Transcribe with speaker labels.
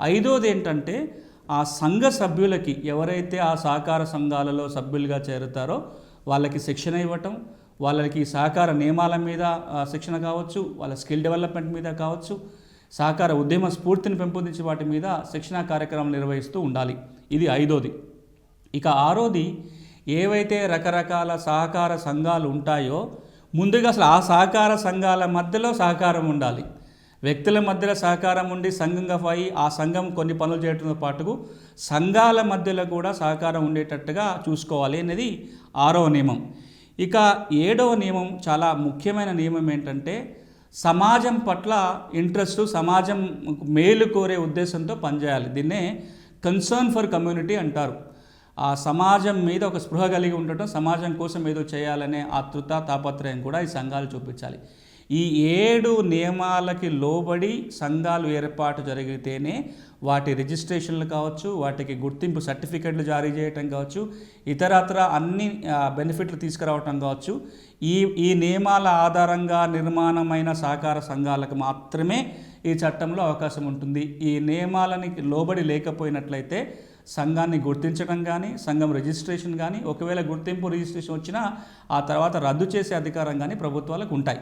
Speaker 1: ఐదోది ఏంటంటే ఆ సంఘ సభ్యులకి ఎవరైతే ఆ సహకార సంఘాలలో సభ్యులుగా చేరుతారో వాళ్ళకి శిక్షణ ఇవ్వటం, వాళ్ళకి సహకార నియమాల మీద శిక్షణ కావచ్చు, వాళ్ళ స్కిల్ డెవలప్మెంట్ మీద కావచ్చు, సహకార ఉద్యమ స్ఫూర్తిని పెంపొందించే వాటి మీద శిక్షణా కార్యక్రమాలు నిర్వహిస్తూ ఉండాలి. ఇది ఐదోది. ఇక ఆరోది, ఏవైతే రకరకాల సహకార సంఘాలు ఉంటాయో ముందుగా అసలు ఆ సహకార సంఘాల మధ్యలో సహకారం ఉండాలి. వ్యక్తుల మధ్యలో సహకారం ఉండి సంఘంగా అయి ఆ సంఘం కొన్ని పనులు చేయడంతో పాటు సంఘాల మధ్యలో కూడా సహకారం ఉండేటట్టుగా చూసుకోవాలి అనేది 6వ నియమం. ఇక 7వ నియమం చాలా ముఖ్యమైన నియమం ఏంటంటే సమాజం పట్ల ఇంట్రెస్ట్, సమాజం మేలు కోరే ఉద్దేశంతో పనిచేయాలి. దీన్నే కన్సర్న్ ఫర్ కమ్యూనిటీ అంటారు. ఆ సమాజం మీద ఒక స్పృహ కలిగి ఉండటం, సమాజం కోసం ఏదో చేయాలనే ఆతృత, తాపత్రయం కూడా ఈ సంఘాలు చూపించాలి. ఈ 7 నియమాలకి లోబడి సంఘాలు ఏర్పాటు జరిగితేనే వాటి రిజిస్ట్రేషన్లు కావచ్చు, వాటికి గుర్తింపు సర్టిఫికెట్లు జారీ చేయటం కావచ్చు, ఇతరత్ర అన్ని బెనిఫిట్లు తీసుకురావటం కావచ్చు. ఈ నియమాల ఆధారంగా నిర్మాణమైన సహకార సంఘాలకు మాత్రమే ఈ చట్టంలో అవకాశం ఉంటుంది. ఈ నియమాలని లోబడి లేకపోయినట్లయితే సంఘాన్ని గుర్తించడం కానీ, సంఘం రిజిస్ట్రేషన్ కానీ, ఒకవేళ గుర్తింపు రిజిస్ట్రేషన్ వచ్చినా ఆ తర్వాత రద్దు చేసే అధికారం కానీ ప్రభుత్వాలకు ఉంటాయి.